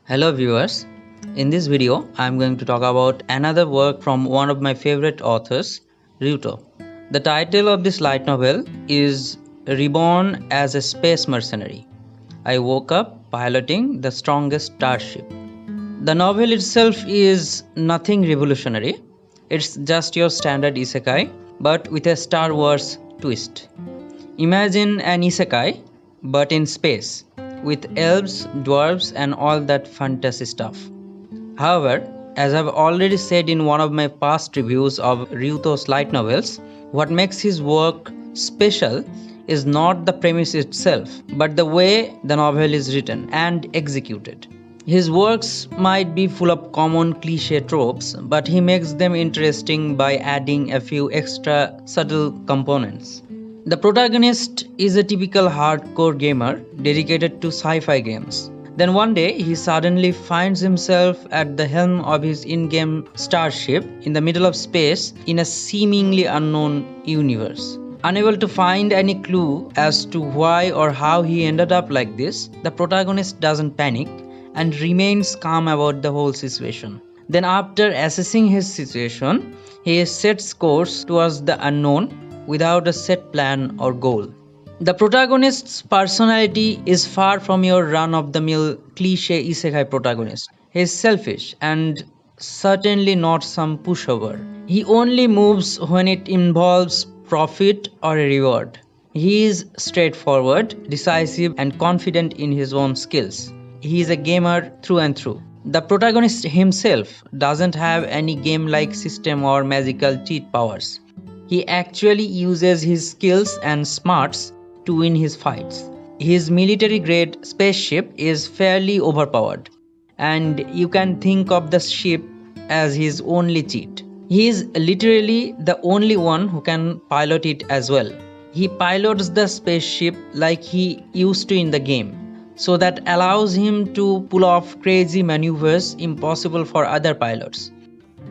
Hello viewers, in this video I am going to talk about another work from one of my favorite authors, Ryuto. The title of this light novel is Reborn as a Space Mercenary. I woke up piloting the strongest starship. The novel itself is nothing revolutionary, it's just your standard Isekai but with a Star Wars twist. Imagine an Isekai but in space, with elves, dwarves, and all that fantasy stuff. However, as I've already said in one of my past reviews of Ryuto's light novels, what makes his work special is not the premise itself, but the way the novel is written and executed. His works might be full of common cliche tropes, but he makes them interesting by adding a few extra subtle components. The protagonist is a typical hardcore gamer dedicated to sci-fi games. Then one day he suddenly finds himself at the helm of his in-game starship in the middle of space in a seemingly unknown universe. Unable to find any clue as to why or how he ended up like this, the protagonist doesn't panic and remains calm about the whole situation. Then after assessing his situation, he sets course towards the unknown without a set plan or goal. The protagonist's personality is far from your run-of-the-mill cliché isekai protagonist. He is selfish and certainly not some pushover. He only moves when it involves profit or a reward. He is straightforward, decisive, and confident in his own skills. He is a gamer through and through. The protagonist himself doesn't have any game-like system or magical cheat powers. He actually uses his skills and smarts to win his fights. His military-grade spaceship is fairly overpowered, and you can think of the ship as his only cheat. He is literally the only one who can pilot it as well. He pilots the spaceship like he used to in the game, so that allows him to pull off crazy maneuvers impossible for other pilots.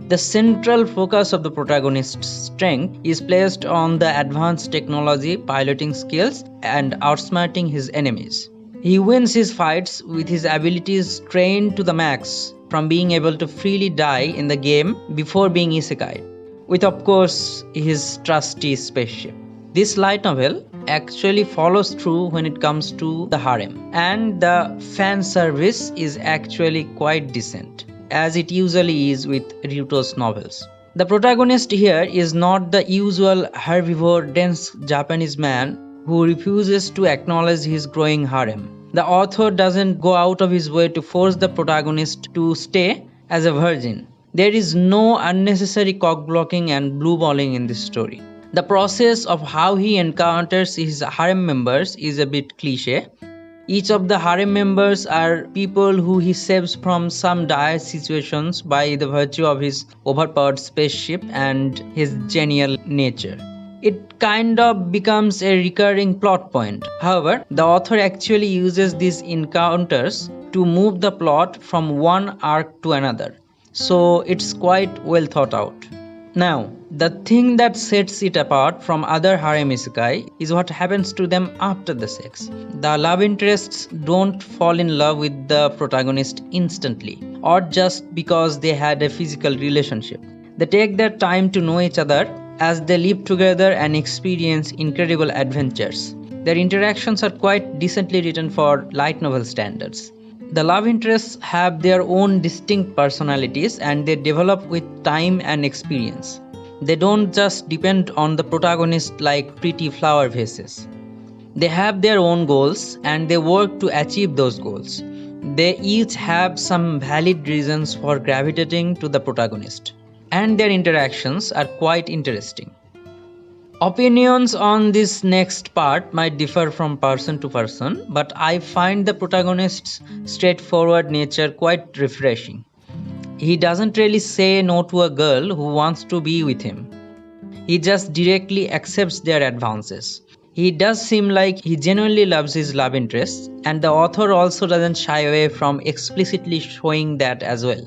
The central focus of the protagonist's strength is placed on the advanced technology, piloting skills, and outsmarting his enemies. He wins his fights with his abilities trained to the max, from being able to freely die in the game before being isekai, with of course his trusty spaceship. This light novel actually follows through when it comes to the harem, and the fan service is actually quite decent, as it usually is with Ryuto's novels. The protagonist here is not the usual herbivore, dense Japanese man who refuses to acknowledge his growing harem. The author doesn't go out of his way to force the protagonist to stay as a virgin. There is no unnecessary cock-blocking and blue-balling in this story. The process of how he encounters his harem members is a bit cliché. Each of the harem members are people who he saves from some dire situations by the virtue of his overpowered spaceship and his genial nature. It kind of becomes a recurring plot point. However, the author actually uses these encounters to move the plot from one arc to another, so it's quite well thought out. Now, the thing that sets it apart from other harem isekai is what happens to them after the sex. The love interests don't fall in love with the protagonist instantly, or just because they had a physical relationship. They take their time to know each other as they live together and experience incredible adventures. Their interactions are quite decently written for light novel standards. The love interests have their own distinct personalities and they develop with time and experience. They don't just depend on the protagonist like pretty flower vases. They have their own goals and they work to achieve those goals. They each have some valid reasons for gravitating to the protagonist, and their interactions are quite interesting. Opinions on this next part might differ from person to person, but I find the protagonist's straightforward nature quite refreshing. He doesn't really say no to a girl who wants to be with him. He just directly accepts their advances. He does seem like he genuinely loves his love interests, and the author also doesn't shy away from explicitly showing that as well.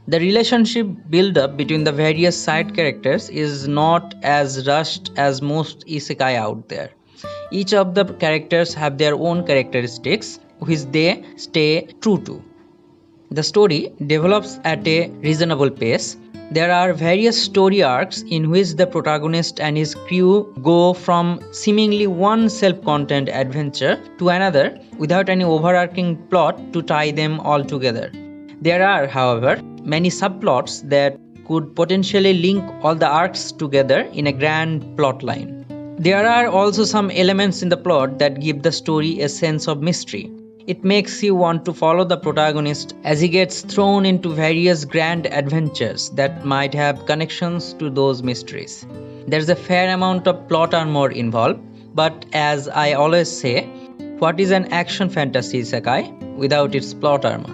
The relationship build-up between the various side characters is not as rushed as most isekai out there. Each of the characters have their own characteristics, which they stay true to. The story develops at a reasonable pace. There are various story arcs in which the protagonist and his crew go from seemingly one self-contained adventure to another without any overarching plot to tie them all together. There are, however, many subplots that could potentially link all the arcs together in a grand plot line. There are also some elements in the plot that give the story a sense of mystery. It makes you want to follow the protagonist as he gets thrown into various grand adventures that might have connections to those mysteries. There's a fair amount of plot armor involved, but as I always say, what is an action fantasy isekai without its plot armor?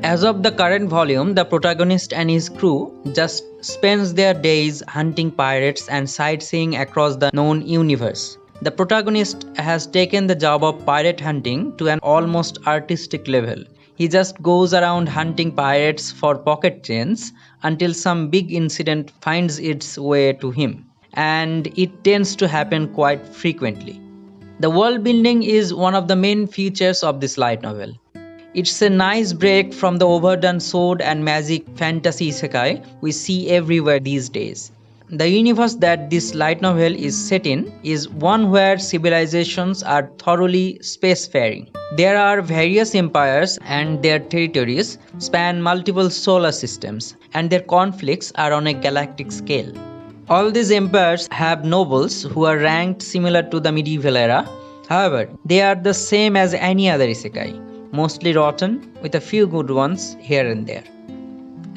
As of the current volume, the protagonist and his crew just spends their days hunting pirates and sightseeing across the known universe. The protagonist has taken the job of pirate hunting to an almost artistic level. He just goes around hunting pirates for pocket change until some big incident finds its way to him, and it tends to happen quite frequently. The world building is one of the main features of this light novel. It's a nice break from the overdone sword and magic fantasy isekai we see everywhere these days. The universe that this light novel is set in is one where civilizations are thoroughly spacefaring. There are various empires and their territories span multiple solar systems, and their conflicts are on a galactic scale. All these empires have nobles who are ranked similar to the medieval era. However, they are the same as any other isekai, mostly rotten with a few good ones here and there.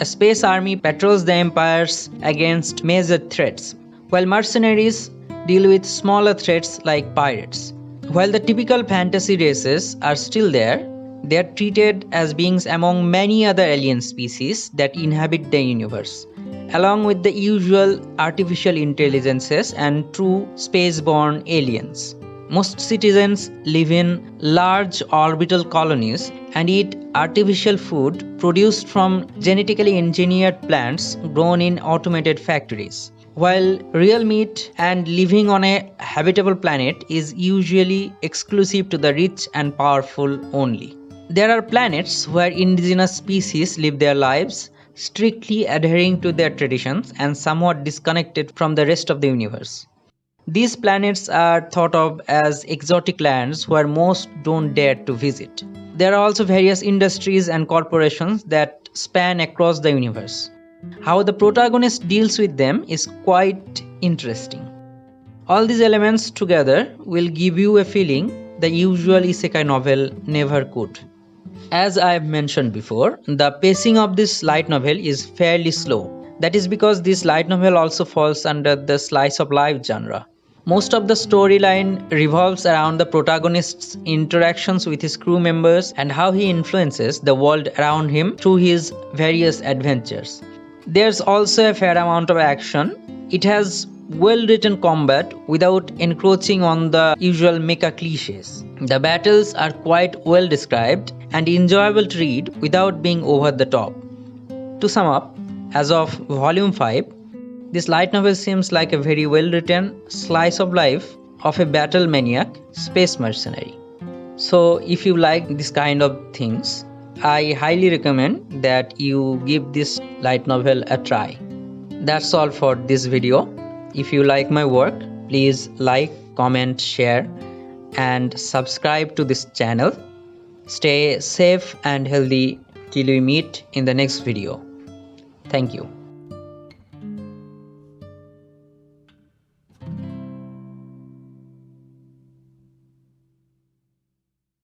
A space army patrols the empires against major threats, while mercenaries deal with smaller threats like pirates. While the typical fantasy races are still there, they are treated as beings among many other alien species that inhabit the universe, along with the usual artificial intelligences and true spaceborne aliens. Most citizens live in large orbital colonies and eat artificial food produced from genetically engineered plants grown in automated factories, while real meat and living on a habitable planet is usually exclusive to the rich and powerful only. There are planets where indigenous species live their lives, strictly adhering to their traditions and somewhat disconnected from the rest of the universe. These planets are thought of as exotic lands where most don't dare to visit. There are also various industries and corporations that span across the universe. How the protagonist deals with them is quite interesting. All these elements together will give you a feeling the usual isekai novel never could. As I have mentioned before, the pacing of this light novel is fairly slow. That is because this light novel also falls under the slice of life genre. Most of the storyline revolves around the protagonist's interactions with his crew members and how he influences the world around him through his various adventures. There's also a fair amount of action. It has well-written combat without encroaching on the usual mecha cliches. The battles are quite well described and enjoyable to read without being over the top. To sum up, as of volume 5, this light novel seems like a very well-written slice of life of a battle maniac space mercenary. So if you like this kind of things, I highly recommend that you give this light novel a try. That's all for this video. If you like my work, please like, comment, share and subscribe to this channel. Stay safe and healthy till we meet in the next video. Thank you.